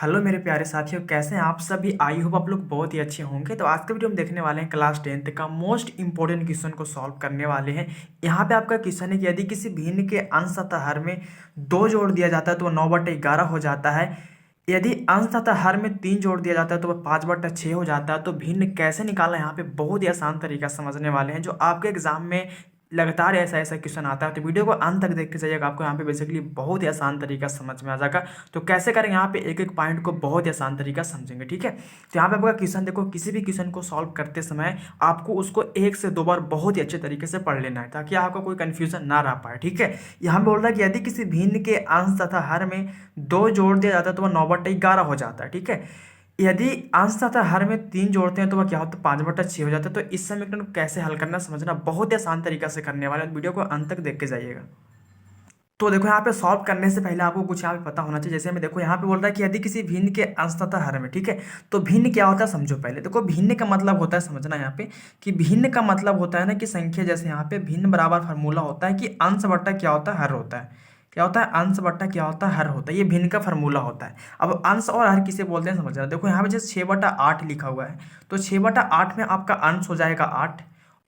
Hello मेरे प्यारे साथियों, कैसे हैं आप सभी। आई होप आप लोग बहुत ही अच्छे होंगे। तो आज के वीडियो में देखने वाले हैं क्लास 10th का मोस्ट इंपॉर्टेंट क्वेश्चन को सॉल्व करने वाले हैं। यहाँ पे आपका क्वेश्चन है कि यदि किसी भिन्न के अंश तथा हर में 2 जोड़ दिया जाता है तो वह 9/11 हो जाता है। यदि अंश तथा हर में 3 जोड़ दिया जाता है तो वह 5/6 हो जाता है। तो भिन्न कैसे निकालना है, यहाँ पे बहुत ही आसान तरीका समझने वाले हैं, जो आपके एग्जाम में लगातार ऐसा ऐसा क्वेश्चन आता है। तो वीडियो को अंत तक देख के जाइएगा, आपको यहाँ पे बेसिकली बहुत ही आसान तरीका समझ में आ जाएगा। तो कैसे करेंगे, यहाँ पे एक एक पॉइंट को बहुत ही आसान तरीका समझेंगे, ठीक है। तो यहाँ पे आपका क्वेश्चन देखो, किसी भी क्वेश्चन को सॉल्व करते समय आपको उसको 1 से 2 बार बहुत ही अच्छे तरीके से पढ़ लेना है, ताकि आपको कोई कंफ्यूजन ना रह पाए, ठीक है। यहाँ बोल रहा है कि यदि किसी भिन्न के अंश तथा हर में 2 जोड़ दिया जाता है तो वह 9/11 हो जाता है, ठीक है। यदि अंश तथा हर में 3 जोड़ते हैं तो वह क्या होता है, 5/6 हो जाता है। तो इस समीकरण को कैसे हल करना समझना बहुत ही आसान तरीका से करने वाले हैं। वीडियो को अंत तक देख के जाइएगा। तो देखो, यहाँ पे सॉल्व करने से पहले आपको कुछ यहाँ पे पता होना चाहिए। जैसे हमें देखो, यहाँ पे बोल रहा है कि यदि किसी भिन्न के अंश तथा हर में, ठीक है। तो भिन्न क्या होता है समझो पहले। देखो, भिन्न का मतलब होता है, समझना यहाँ पे कि भिन्न का मतलब होता है ना कि संख्या, जैसे यहाँ पे भिन्न बराबर फार्मूला होता है कि अंश बट्टा क्या होता है, हर होता है। क्या होता है, अंश बट्टा क्या होता है, हर होता है। ये भिन्न का फार्मूला होता है। अब अंश और हर किसे बोलते हैं समझना। देखो यहाँ पे जैसे 6/8 लिखा हुआ है, तो 6/8 में आपका अंश हो जाएगा 8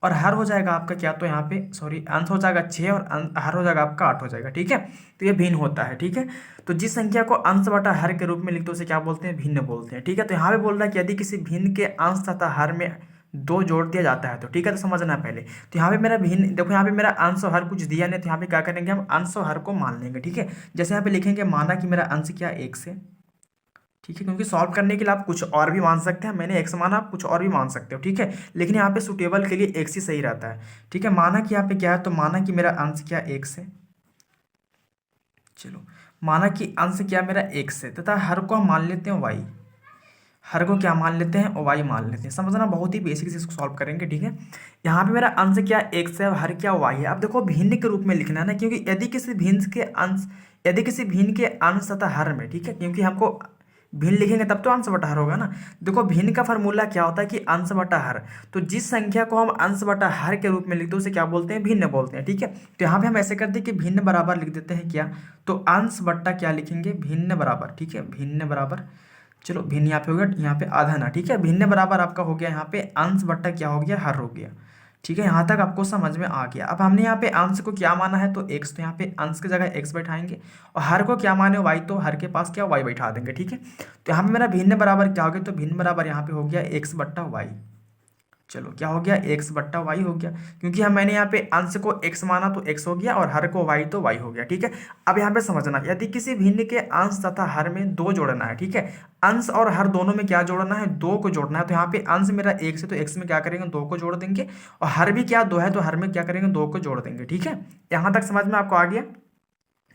और हर हो जाएगा आपका क्या, तो यहाँ पे सॉरी, अंश हो जाएगा 6 और हर हो जाएगा आपका 8 हो जाएगा, ठीक है। तो ये भिन्न होता है, ठीक है। तो जिस संख्या को अंश बटा हर के रूप में लिखते हैं उसे क्या बोलते हैं, भिन्न बोलते हैं, ठीक है। तो यहाँ पे बोल रहा है कि यदि किसी भिन्न के अंश तथा हर में 2 जोड़ दिया जाता है तो, ठीक है। तो समझना है पहले। तो यहाँ पे मेरा भिन्न, देखो यहाँ पे मेरा अंश और हर कुछ दिया नहीं, तो यहाँ पे क्या करेंगे, हम अंश और हर को मान लेंगे, ठीक है। जैसे यहाँ पे लिखेंगे, माना कि मेरा अंश क्या 1 से, ठीक है। क्योंकि सॉल्व करने के लिए आप कुछ और भी मान सकते हैं, मैंने एक्स माना, आप कुछ और भी मान सकते हो, ठीक है। लेकिन यहाँ पे सुटेबल के लिए एक्स ही सही रहता है, ठीक है। माना कि यहाँ पे क्या है, तो माना कि मेरा अंश क्या 1 से, चलो माना कि अंश क्या मेरा 1 से, तथा हर को हम मान लेते हैं वाई। हर को क्या मान लेते हैं, वाई मान लेते हैं। समझना, बहुत ही बेसिक से इसको सॉल्व करेंगे, ठीक है। यहाँ पे मेरा अंश क्या 1 से और हर क्या वाई है। अब देखो, भिन्न के रूप में लिखना है ना, क्योंकि यदि किसी भिन्न के अंश, यदि किसी भिन्न के अंश तथा हर में, ठीक है, क्योंकि हमको भिन्न लिखेंगे तब तो अंश बटा हर होगा ना। देखो, भिन्न का फार्मूला क्या होता है कि अंश बटा हर। तो जिस संख्या को हम अंश बटा हर के रूप में लिखते हैं उसे क्या बोलते हैं, भिन्न बोलते हैं, ठीक है। तो यहाँ पे हम ऐसे करते हैं कि भिन्न बराबर लिख देते हैं क्या, तो अंश बट्टा क्या लिखेंगे, भिन्न बराबर, ठीक है। भिन्न बराबर, चलो भिन्न यहाँ पे हो गया, यहाँ पे आधा ना, ठीक है। भिन्न बराबर आपका हो गया, यहाँ पे अंश बट्टा क्या हो गया, हर हो गया, ठीक है। यहाँ तक आपको समझ में आ गया। अब हमने यहाँ पे अंश को क्या माना है, तो एक्स, तो यहाँ पे अंश की जगह एक्स बैठाएंगे, और हर को क्या माने वाई, तो हर के पास क्या वाई बैठा देंगे, ठीक है। तो यहाँ पे मेरा भिन्न बराबर क्या हो गया, तो भिन्न बराबर यहाँ पे हो गया एक्स बट्टा वाई। चलो क्या हो गया, एक्स बट्टा वाई हो गया, क्योंकि हम मैंने यहाँ पे अंश को एक्स माना तो एक्स हो गया और हर को वाई तो वाई हो गया, ठीक है। अब यहाँ पे समझना, यदि किसी भिन्न के अंश तथा हर में 2 जोड़ना है, ठीक है। अंश और हर दोनों में क्या जोड़ना है, 2 को जोड़ना है। तो यहाँ पे अंश मेरा 1 से, तो एक्स में क्या करेंगे, 2 को जोड़ देंगे, और हर भी क्या 2 है, तो हर में क्या करेंगे, 2 को जोड़ देंगे, ठीक है। यहाँ तक समझ में आपको आ गया।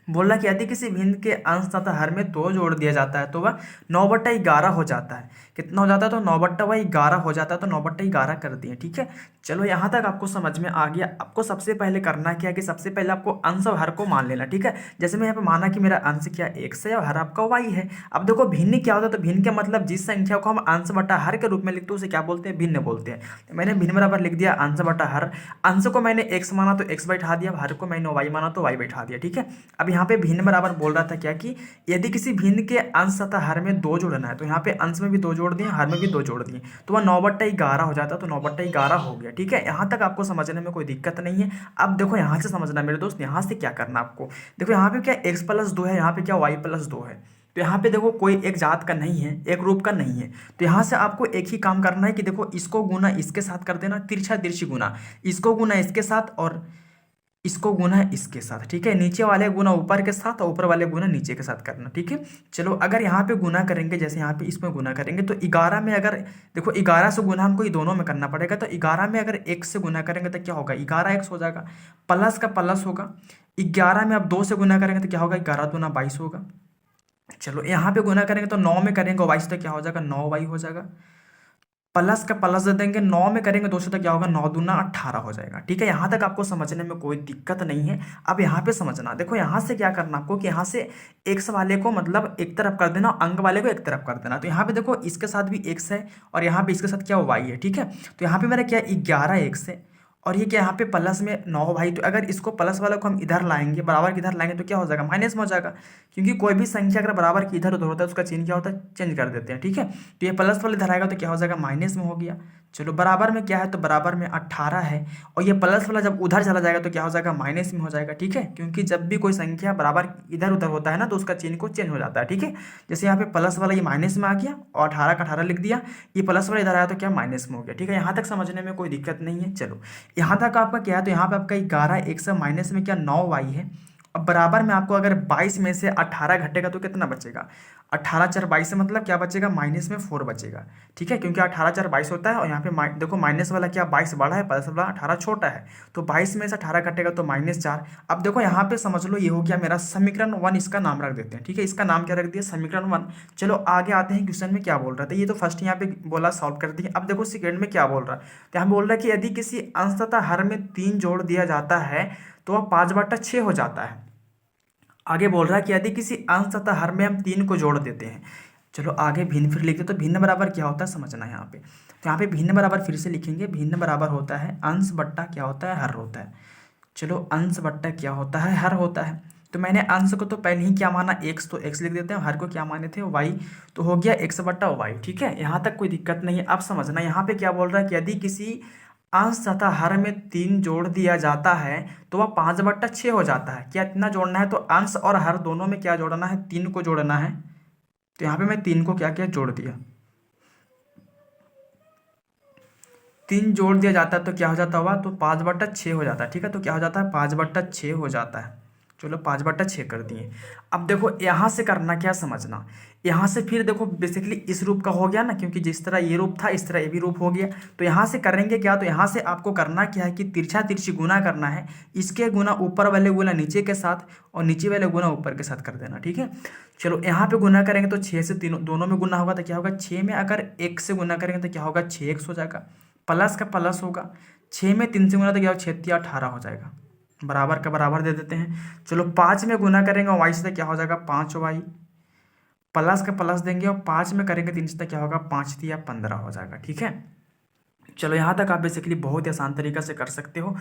बोला कि यदि किसी भिन्न के अंश तथा हर में 2 जोड़ दिया जाता है तो वह 9/11 हो जाता है। कितना हो जाता है, तो 9/11 हो जाता है। तो 9/11 कर दिए, ठीक है। चलो यहाँ तक आपको समझ में आ गया। आपको सबसे पहले करना क्या है कि सबसे पहले आपको अंश और हर को मान लेना, ठीक है। जैसे मैं यहाँ पे माना कि मेरा अंश क्या 1 से और हर आपका वाई है। अब देखो, भिन्न क्या होता है, तो भिन्न का मतलब जिस संख्या को हम अंश बटा हर के रूप में लिखते हैं उसे क्या बोलते हैं, भिन्न बोलते हैं। तो मैंने भिन्न बराबर लिख दिया अंश बटा हर। अंश को मैंने एक्स माना तो एक्स बैठा दिया, हर को मैंने वाई माना तो वाई बैठा दिया, ठीक है। अब यहाँ पे भिन्न बराबर बोल रहा था क्या कि यदि किसी भिन्न के अंश तथा हर में 2 जोड़ना है, तो यहाँ पे अंश में भी 2 जोड़ दिए, हर में भी 2 जोड़ दिए, तो वह 9/11 हो जाता है। तो 9/11 हो गया, ठीक है। यहाँ तक आपको समझने में कोई दिक्कत नहीं है। अब देखो, यहाँ से समझना मेरे दोस्त, यहाँ से क्या करना आपको। देखो यहाँ पे क्या x + 2 है, यहाँ पे क्या y + 2 है। तो यहाँ पे देखो, कोई एक जात का नहीं है, एक रूप का नहीं है। तो यहाँ से आपको एक ही काम करना है कि देखो, इसको गुना इसके साथ कर देना, तिरछा तिरछी गुना, इसको गुना इसके साथ और इसको गुना इसके साथ, ठीक है। नीचे वाले गुना ऊपर के साथ और ऊपर वाले गुना नीचे के साथ करना, ठीक है। चलो, अगर यहाँ पे गुना करेंगे, जैसे यहाँ पे इसमें गुना करेंगे, तो 11 में अगर देखो 11 से गुना हमको ये दोनों में करना पड़ेगा। तो 11 में अगर 1 से गुना करेंगे तो क्या होगा, 11x हो जाएगा, प्लस का प्लस होगा। 11 में अब 2 से गुना करेंगे तो क्या होगा, 11 दूना 22 होगा। चलो, यहाँ पे गुना करेंगे तो 9 में करेंगे 22 तो क्या हो जाएगा, 9y हो जाएगा। प्लस का प्लस दे देंगे, 9 में करेंगे 2 से तो क्या होगा, 9 दूना 18 हो जाएगा, ठीक है। यहाँ तक आपको समझने में कोई दिक्कत नहीं है। अब यहाँ पे समझना, देखो यहाँ से क्या करना आपको कि यहाँ से एक्स वाले को मतलब एक तरफ कर देना, अंक वाले को एक तरफ कर देना। तो यहाँ पे देखो, इसके साथ भी एक्स है और यहाँ पे इसके साथ क्या वाई है, ठीक है। तो यहाँ पे मेरा क्या 11 एक्स है और ये क्या यहाँ पे प्लस में 9 भाई, तो अगर इसको प्लस वाला को हम इधर लाएंगे, बराबर की इधर लाएंगे तो क्या हो जाएगा, माइनस में हो जाएगा। क्योंकि कोई भी संख्या अगर बराबर की इधर उधर होता है उसका चिन्ह क्या होता है, चेंज कर देते हैं, ठीक है। तो ये प्लस वाला इधर आएगा तो क्या हो जाएगा, माइनस में हो गया। चलो बराबर में क्या है, तो बराबर में 18 है, और ये प्लस वाला जब उधर चला जाएगा तो क्या हो जाएगा, माइनस में हो जाएगा, ठीक है। क्योंकि जब भी कोई संख्या बराबर इधर उधर होता है ना तो उसका चिन्ह को चेंज हो जाता है, ठीक है। जैसे यहाँ पे प्लस वाला ये माइनस में आ गया और 18 का 18 लिख दिया, ये प्लस वाला इधर आया तो क्या माइनस में हो गया, ठीक है। यहाँ तक समझने में कोई दिक्कत नहीं है। चलो यहाँ तक आपका क्या है, तो यहाँ पे आपका 11 एक से माइनस में क्या 9y है। अब बराबर में आपको अगर 22 में से 18 घटेगा तो कितना बचेगा, 18 4 22 से मतलब क्या बचेगा, माइनस में 4 बचेगा, ठीक है। क्योंकि 18 4 22 होता है, और यहाँ पे देखो माइनस वाला क्या 22 बड़ा है, प्लस वाला 18 छोटा है, तो 22 में से 18 घटेगा तो -4। अब देखो यहाँ पे समझ लो ये हो गया मेरा समीकरण 1, इसका नाम रख देते हैं, ठीक है। इसका नाम क्या रख दिया, समीकरण 1। चलो आगे आते हैं, क्वेश्चन में क्या बोल रहा था, ये तो फर्स्ट यहाँ पे बोला सॉल्व कर दिए। अब देखो सेकेंड में क्या बोल रहा है, तो यहाँ बोल रहा है कि यदि किसी अंश तथा हर में 3 जोड़ दिया जाता है तो वह 5/6 हो जाता है। आगे बोल रहा है कि यदि किसी अंश तथा हर में हम 3 को जोड़ देते हैं। चलो आगे भिन्न फिर लिखते, तो भिन्न बराबर क्या होता है समझना यहाँ पे। तो यहाँ पे भिन्न बराबर फिर से लिखेंगे, भिन्न बराबर होता है अंश बट्टा क्या होता है, हर होता है। चलो अंश बट्टा क्या होता है, हर होता है। तो मैंने अंश को तो पहले ही क्या माना, x, तो x लिख देते हैं, हर को क्या माने थे, y, तो हो गया x/y, ठीक है। यहाँ तक कोई दिक्कत नहीं है। अब समझना यहाँ पे क्या बोल रहा है कि यदि किसी अंश तथा हर में 3 जोड़ दिया जाता है तो वह 5/6 हो जाता है। क्या इतना जोड़ना है, तो अंश और हर दोनों में क्या जोड़ना है, 3 को जोड़ना है। तो यहाँ पे मैं 3 को क्या क्या जोड़ दिया, 3 जोड़ दिया जाता है तो क्या हो जाता होगा, तो 5/6 हो जाता है, ठीक है। तो क्या हो जाता है, 5/6 हो जाता है। चलो 5/6 कर दिए। अब देखो यहाँ से करना क्या समझना, यहाँ से फिर देखो बेसिकली इस रूप का हो गया ना, क्योंकि जिस तरह ये रूप था इस तरह ये भी रूप हो गया। तो यहाँ से करेंगे क्या, तो यहाँ से आपको करना क्या है कि तिरछा तिरछी गुना करना है, इसके गुना ऊपर वाले गुना नीचे के साथ और नीचे वाले गुना ऊपर के साथ कर देना, ठीक है। चलो यहाँ पे गुना करेंगे तो 6 से तीनों दोनों में गुना होगा तो क्या होगा, 6 में अगर 1 से गुना करेंगे तो क्या होगा, 6x हो जाएगा, प्लस का प्लस होगा, 6 में 3 से गुना तो क्या होगा, 6 18 हो जाएगा, बराबर का बराबर दे देते हैं। चलो 5 में गुना करेंगे और y से क्या हो जाएगा, 5y, प्लस का प्लस देंगे और 5 में करेंगे 3 से क्या होगा, 5 3 15 हो जाएगा, ठीक है। चलो यहाँ तक आप बेसिकली बहुत ही आसान तरीका से कर सकते हो।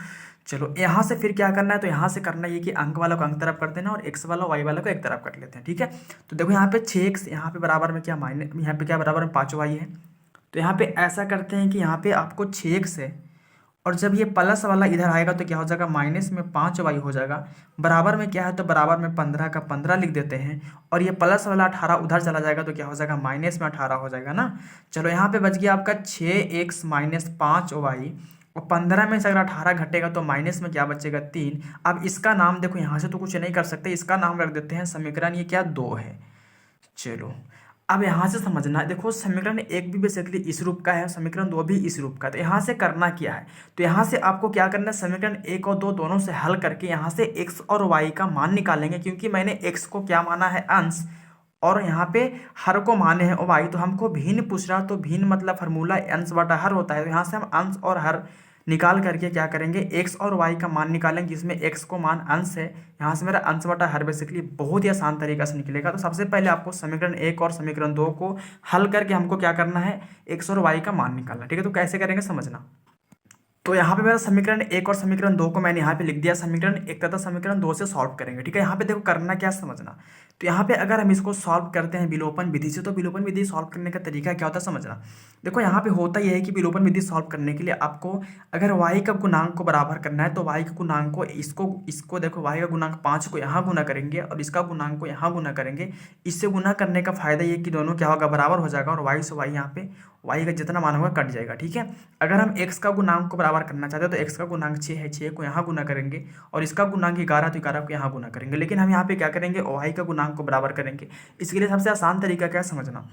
चलो यहाँ से फिर क्या करना है, तो यहाँ से करना ये कि अंक वाला को अंक तरफ कर देना और x वाला y वाला को एक तरफ कर लेते हैं, ठीक है। तो देखो यहाँ पे 6x, यहाँ पे बराबर में क्या माइनस, यहाँ पे क्या बराबर में 5y है। तो यहाँ पे ऐसा करते हैं कि यहाँ पे आपको 6x है, और जब ये प्लस वाला इधर आएगा तो क्या हो जाएगा, माइनस में 5y हो जाएगा। बराबर में क्या है, तो बराबर में 15 का 15 लिख देते हैं, और ये प्लस वाला 18 उधर चला जाएगा तो क्या हो जाएगा, माइनस में 18 हो जाएगा ना। चलो यहाँ पे बच गया आपका 6x माइनस 5y, और 15 में से अगर 18 घटेगा तो माइनस में क्या बचेगा, 3। अब इसका नाम देखो, यहाँ से तो कुछ नहीं कर सकते, इसका नाम रख देते हैं समीकरण, ये क्या 2 है। चलो अब यहाँ से समझना, देखो समीकरण 1 भी बेसिकली इस रूप का है, समीकरण 2 भी इस रूप का। तो यहाँ से करना क्या है, तो यहाँ से आपको क्या करना है, समीकरण 1 और 2 दोनों से हल करके यहाँ से x और y का मान निकालेंगे। क्योंकि मैंने x को क्या माना है, अंश, और यहाँ पे हर को माने हैं और y, तो हमको भिन्न पूछ रहा, तो भिन्न मतलब फार्मूला अंश बटा हर होता है। तो यहाँ से हम अंश और हर निकाल करके क्या करेंगे, x और y का मान निकालेंगे, जिसमें x को मान अंश है, यहाँ से मेरा अंश बटा हर बेसिकली बहुत ही आसान तरीका से निकलेगा। तो सबसे पहले आपको समीकरण 1 और समीकरण 2 को हल करके हमको क्या करना है, x और y का मान निकालना, ठीक है। तो कैसे करेंगे समझना। तो यहाँ पे मेरा समीकरण 1 और समीकरण 2 को मैंने यहाँ पे लिख दिया, समीकरण 1 तथा समीकरण 2 से सॉल्व करेंगे, ठीक है। यहाँ पे देखो करना क्या समझना, तो यहाँ पे अगर हम इसको सॉल्व करते हैं विलोपन विधि से, तो विलोपन विधि सॉल्व करने का तरीका क्या होता है समझना। देखो यहाँ पे होता यह है कि विलोपन विधि सॉल्व करने के लिए आपको अगर y का गुणांक को बराबर करना है, तो y के गुणांक को इसको देखो, y का गुणांक 5 को यहाँ गुना करेंगे और इसका गुणांक को यहाँ गुना करेंगे। इससे गुना करने का फायदा ये कि दोनों क्या होगा, बराबर हो जाएगा, और y से y यहाँ पे y का जितना मान होगा कट जाएगा, ठीक है। अगर हम x का गुणांक को बराबर करना चाहते हैं, तो x का गुणांक 6 है, 6 को यहाँ गुना करेंगे, और इसका गुणांक 11 तो 11 को यहाँ गुना करेंगे। लेकिन हम यहाँ पे क्या करेंगे, y का गुणांक को बराबर करेंगे। इसके लिए सबसे आसान तरीका क्या समझना,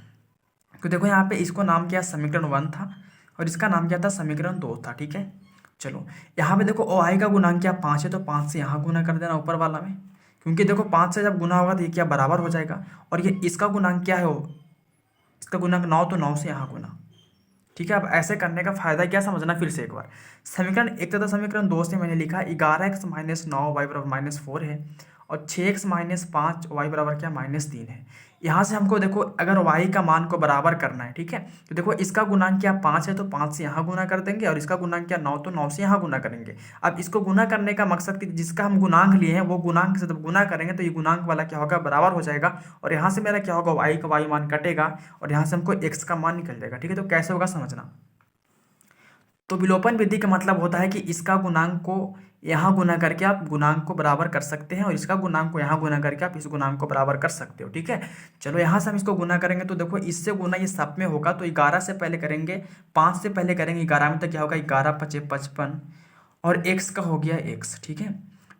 तो देखो यहाँ पे इसको नाम क्या, समीकरण 1 था, और इसका नाम क्या था, समीकरण 2 था, ठीक है। चलो यहाँ पे देखो y का गुणांक क्या 5 है, तो 5 से यहाँ गुना कर देना ऊपर वाला में, क्योंकि देखो 5 से जब गुना होगा तो ये क्या बराबर हो जाएगा। और ये इसका गुणांक क्या है, इसका गुणांक 9, तो 9 से यहाँ गुना, ठीक है। अब ऐसे करने का फायदा क्या समझना, फिर से एक बार समीकरण 1 तथा समीकरण 2 से मैंने लिखा 11x माइनस 9 y बराबर -4 है, और 6x माइनस 5 y बराबर क्या -3 है। यहाँ से हमको देखो अगर y का मान को बराबर करना है, ठीक है, तो देखो इसका गुणांक क्या 5 है तो 5 से यहाँ गुना कर देंगे, और इसका गुणांक क्या 9 तो 9 से यहाँ गुना करेंगे। अब इसको गुना करने का मकसद कि जिसका हम गुणांक लिए हैं वो गुणांक से जब गुना करेंगे तो ये गुणांक वाला क्या होगा, बराबर हो जाएगा, और यहाँ से मेरा क्या होगा, y का y मान कटेगा और यहाँ से हमको x का मान निकल जाएगा। ठीक है, तो कैसे होगा समझना। तो विलोपन विधि का मतलब होता है कि इसका गुणांक को यहाँ गुना करके आप गुणांक को बराबर कर सकते हैं, और इसका गुणांक को यहाँ गुना करके आप इस गुणांक को बराबर कर सकते हो। ठीक है, चलो यहाँ से हम इसको गुना करेंगे तो देखो इससे गुना ये सब में होगा, तो 11 से पहले करेंगे, 5 से पहले करेंगे 11 में, तो क्या होगा 11 पचे 55 और x का हो गया x। ठीक है,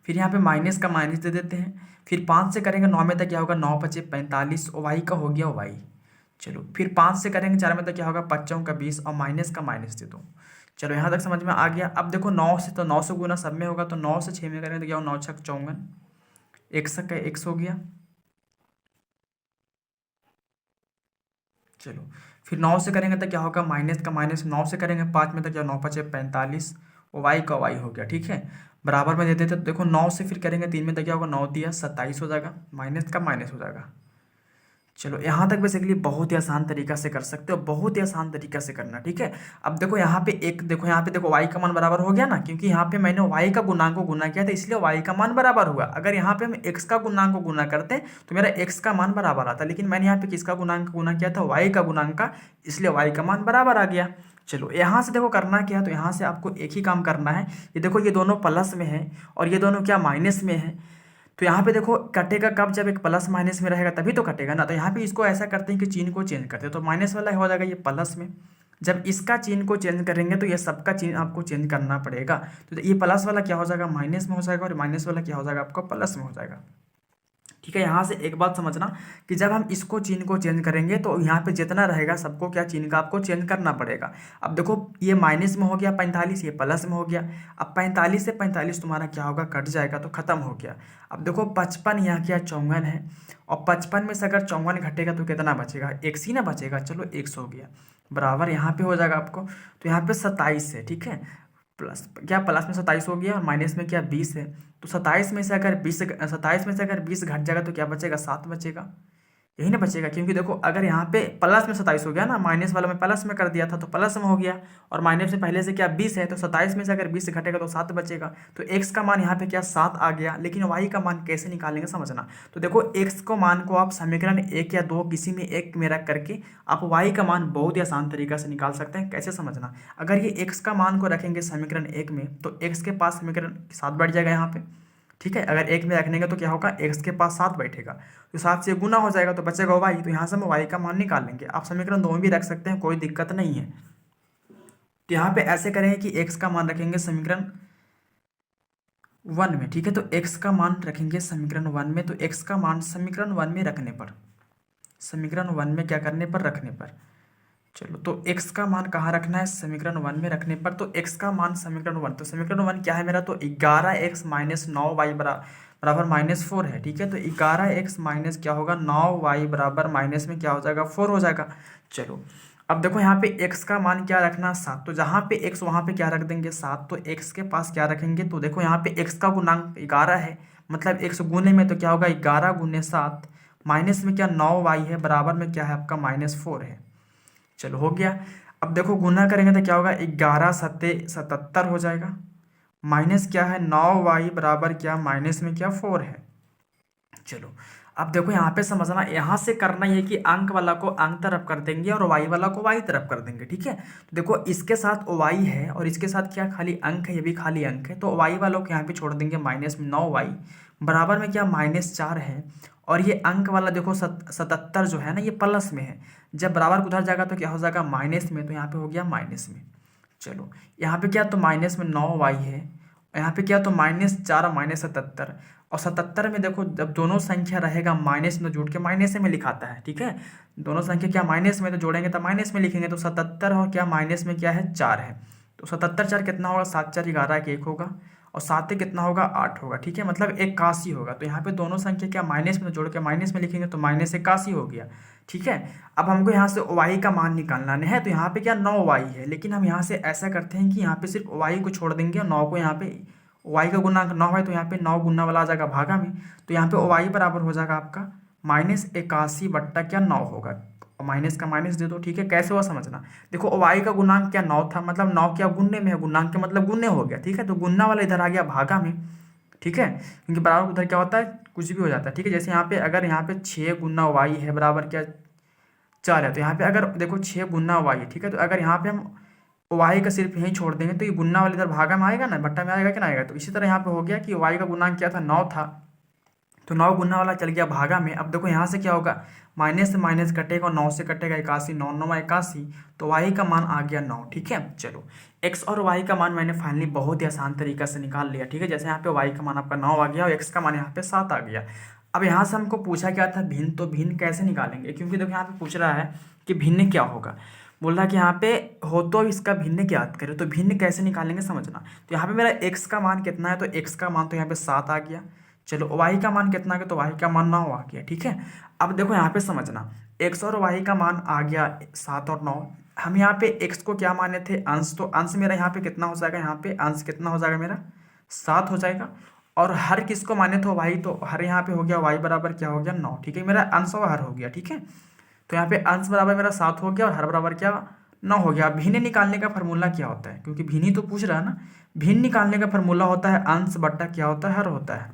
फिर यहाँ पे माइनस का माइनस दे देते हैं, फिर 5 से करेंगे 9 में, तो क्या होगा 9 पचे 45 और y का हो गया y। चलो फिर 5 से करेंगे 4 में, तो क्या होगा 5 का 20 और माइनस का माइनस दे दो। चलो यहाँ तक समझ में आ गया। अब देखो 9 से, तो 9 से गुना सब में होगा, तो 9 से 6 में करेंगे तो क्या होगा 9 छक 54, x का x हो गया। चलो फिर 9 से करेंगे तो क्या होगा माइनस का माइनस, 9 से करेंगे 5 में तो क्या 9 पचे 45 और y का y हो गया। ठीक है, बराबर में दे देते तो देखो 9 से फिर करेंगे 3 में तो क्या होगा 9 दिया 27 हो जाएगा, माइनस का माइनस हो जाएगा। चलो यहाँ तक बेसिकली बहुत ही आसान तरीका से कर सकते हो, बहुत ही आसान तरीका से करना। ठीक है, अब देखो यहाँ पे एक देखो यहाँ पे देखो y का मान बराबर हो गया ना, क्योंकि यहाँ पे मैंने y का गुणांक को गुना किया था इसलिए y का मान बराबर हुआ। अगर यहाँ पे हम x का गुणांक को गुना करते तो मेरा x का मान बराबर आता, लेकिन मैंने यहाँ पे किसका गुणांक गुना किया था, y का गुणांक का, इसलिए y का मान बराबर आ गया। चलो यहाँ से देखो करना क्या है, तो यहाँ से आपको एक ही काम करना है। ये देखो ये दोनों प्लस में है और ये दोनों क्या माइनस में है, तो यहाँ पे देखो कटेगा कब, जब एक प्लस माइनस में रहेगा तभी तो कटेगा ना। तो यहाँ पे इसको ऐसा करते हैं कि चिन्ह को चेंज करते हैं, तो माइनस वाला हो जाएगा ये प्लस में। जब इसका चिन्ह को चेंज करेंगे तो ये सबका चिन्ह आपको चेंज करना पड़ेगा, तो ये प्लस वाला क्या हो जाएगा माइनस में हो जाएगा, और माइनस वाला क्या हो जाएगा आपका प्लस में हो जाएगा। ठीक है, यहाँ से एक बात समझना कि जब हम इसको चिन्ह को चेंज करेंगे तो यहाँ पे जितना रहेगा सबको क्या चिन्ह का आपको चेंज करना पड़ेगा। अब देखो ये माइनस में हो गया 45, ये प्लस में हो गया। अब 45 से 45 तुम्हारा क्या होगा, कट जाएगा, तो खत्म हो गया। अब देखो 55 यहाँ क्या 54 है, और 55 में से अगर 54 घटेगा तो कितना बचेगा, x ही ना बचेगा। चलो x हो गया, बराबर यहाँ पे हो जाएगा आपको, तो यहाँ पे 27 है। ठीक है, प्लस क्या प्लस में 27 हो गया और माइनस में क्या 20 है, तो 27 में से अगर 20 घट जाएगा तो क्या बचेगा 7 बचेगा, यही ना बचेगा। क्योंकि देखो अगर यहाँ पे प्लस में 27 हो गया ना, माइनस वाला में प्लस में कर दिया था तो प्लस में हो गया, और माइनस में पहले से क्या 20 है, तो 27 में से अगर 20 घटेगा तो 7 बचेगा। तो x का मान यहाँ पे क्या 7 आ गया, लेकिन y का मान कैसे निकालेंगे समझना। तो देखो x को मान को आप समीकरण 1 या 2 किसी में एक में रख करके आप y का मान बहुत ही आसान तरीका से निकाल सकते हैं। कैसे समझना, अगर ये x का मान को रखेंगे समीकरण 1 में तो x के पास समीकरण 7 बैठ जाएगा यहाँ पे। ठीक है, अगर एक में रखने का तो क्या होगा x के पास 7 बैठेगा, तो 7 से गुना हो जाएगा तो बचेगा y, तो यहाँ से हम y का मान निकाल लेंगे। आप समीकरण 2 में भी रख सकते हैं, कोई दिक्कत नहीं है। तो यहाँ पे ऐसे करेंगे कि x का मान रखेंगे समीकरण 1 में। ठीक है, तो x का मान रखेंगे समीकरण 1 में, तो x का मान समीकरण 1 में रखने पर, समीकरण 1 में क्या करने पर, रखने पर। चलो तो x का मान कहाँ रखना है, समीकरण 1 में रखने पर। तो x का मान समीकरण 1, तो समीकरण 1 क्या है मेरा, तो 11x माइनस 9y बराबर -4 है। ठीक है, तो 11x माइनस क्या होगा 9y बराबर माइनस में क्या हो जाएगा 4 हो जाएगा। चलो अब देखो यहाँ पे x का मान क्या रखना 7, तो जहाँ पे x वहाँ पे क्या रख देंगे 7, तो x के पास क्या रखेंगे, तो देखो यहाँ पे x का गुणांक 11 है, मतलब x गुने में तो क्या होगा 11 गुने 7, माइनस में क्या 9y है, बराबर में क्या है आपका -4 है। चलो हो गया। अब देखो गुना करेंगे तो क्या होगा 11 सत्ते 77 हो जाएगा, माइनस क्या है 9y बराबर क्या माइनस में क्या 4 है। चलो अब देखो यहाँ पे समझना, यहाँ से करना ये कि अंक वाला को अंक तरफ कर देंगे और y वाला को y तरफ कर देंगे। ठीक है, तो देखो इसके साथ y है और इसके साथ क्या खाली अंक है, ये भी खाली अंक है, तो y वालों को यहाँ पे छोड़ देंगे माइनस में 9y बराबर में क्या -4 है, और ये अंक वाला देखो 77 जो है ना ये प्लस में है, जब बराबर उधर जाएगा तो क्या हो जाएगा माइनस में, तो यहाँ पे हो गया माइनस में। चलो यहाँ पे क्या, तो माइनस में 9y है, यहाँ पे क्या, तो -4 और -77, और 77 में देखो जब दोनों संख्या रहेगा माइनस में, जोड़ के माइनस में लिखाता है। ठीक है, दोनों संख्या क्या माइनस में, तो जोड़ेंगे तो माइनस में लिखेंगे, तो 77 और क्या माइनस में क्या है 4 है, तो 77 4 कितना होगा 7 4 11 के 1 होगा, और 7 कितना होगा 8 होगा। ठीक है, मतलब 81 होगा। तो यहाँ पे दोनों संख्या क्या माइनस में, जोड़ के माइनस में लिखेंगे तो -81 हो गया। ठीक है, अब हमको यहाँ से y का मान निकालना है, तो यहाँ पे क्या 9y है, लेकिन हम यहाँ से ऐसा करते हैं कि यहाँ पे सिर्फ y को छोड़ देंगे और 9 को, यहाँ पे y का गुणांक 9 है तो यहाँ पे 9 गुना वाला आ जाएगा भागा में, तो यहाँ पे y बराबर हो जाएगा आपका -81/9 होगा। माइनस का माइनस दे दो, ठीक है। कैसे हुआ समझना। देखो y का गुणांक क्या 9 था, मतलब 9 क्या गुन्ने में है, गुणांक का मतलब गुन्ने हो गया, ठीक है। तो गुन्ना वाला इधर आ गया भागा में, ठीक है, क्योंकि बराबर उधर क्या होता है, कुछ भी हो जाता है, ठीक है। जैसे यहाँ पे अगर यहाँ पे 6 × y है बराबर क्या 4 है, तो यहाँ पे अगर देखो 6 × y है, ठीक है। तो अगर यहाँ पे हम y का सिर्फ यहीं छोड़ देंगे तो ये गुन्ना वाले इधर भागा में आएगा ना, बट्टा में आएगा कि ना आएगा। तो इसी तरह यहाँ पे हो गया कि y का गुणांक क्या था 9 था, तो 9 गुना वाला चल गया भागा में। अब देखो यहाँ से क्या होगा, माइनस से माइनस कटेगा और 9 से कटेगा 81, 9 9 81, तो y का मान आ गया 9, ठीक है। चलो x और y का मान मैंने फाइनली बहुत ही आसान तरीका से निकाल लिया, ठीक है। जैसे यहाँ पे y का मान आपका 9 आ गया और x का मान यहाँ पे 7 आ गया। अब यहाँ से हमको पूछा क्या था भिन्न, तो भिन्न कैसे निकालेंगे, क्योंकि देखो यहाँ पे पूछ रहा है कि भिन्न क्या होगा। बोल रहा है कि यहाँ पे हो तो इसका भिन्न ज्ञात करें, तो भिन्न कैसे निकालेंगे समझना। तो यहाँ पे मेरा x का मान कितना है, तो x का मान तो यहाँ पे 7 आ गया। चलो y का मान कितना आ गया, तो y का मान 9 आ गया, ठीक है। अब देखो यहाँ पे समझना, x और y का मान आ गया 7 और 9। हम यहाँ पे x को क्या माने थे अंश, तो अंश मेरा यहाँ पे कितना हो जाएगा, यहाँ पे अंश कितना हो जाएगा मेरा 7 हो जाएगा। और हर किसको माने तो y, तो हर यहाँ पे हो गया y बराबर क्या हो गया 9, ठीक है। मेरा अंश और हर हो गया, ठीक है। तो यहाँ पे अंश बराबर मेरा 7 हो गया और हर बराबर क्या 9 हो गया। अब भिन्न निकालने का फॉर्मूला क्या होता है, क्योंकि भिन्न ही तो पूछ रहा है ना। भिन्न निकालने का फॉर्मूला होता है अंश बट्टा क्या होता है, हर होता है,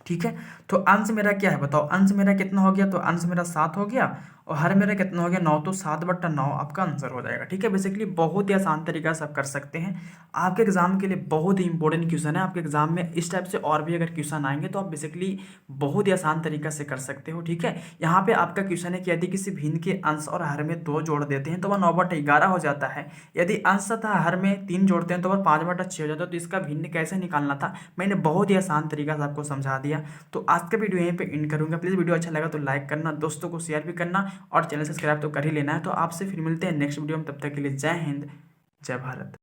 ठीक है। तो अंश मेरा क्या है बताओ, अंश मेरा कितना हो गया, तो अंश मेरा 7 हो गया और हर मेरा कितना हो गया 9, तो 7/9 आपका आंसर हो जाएगा, ठीक है। बेसिकली बहुत ही आसान तरीका से आप कर सकते हैं। आपके एग्जाम के लिए बहुत ही इंपॉर्टेंट क्वेश्चन है। आपके एग्जाम में इस टाइप से और भी अगर क्वेश्चन आएंगे तो आप बेसिकली बहुत ही आसान तरीका से कर सकते हो, ठीक है। यहाँ पे आपका क्वेश्चन है कि यदि किसी भिन्न के अंश और हर में 2 जोड़ देते हैं तो वह 9/11 हो जाता है। यदि अंश तथा हर में 3 जोड़ते हैं तो वह 5/6 हो जाता है। तो इसका भिन्न कैसे निकालना था मैंने बहुत ही आसान तरीका से आपको समझा दिया। तो आज का वीडियो यहीं पे एंड करूंगा। प्लीज़ वीडियो अच्छा लगा तो लाइक करना, दोस्तों को शेयर भी करना और चैनल सब्सक्राइब तो कर ही लेना है। तो आपसे फिर मिलते हैं नेक्स्ट वीडियो में, तब तक के लिए जय हिंद, जय भारत।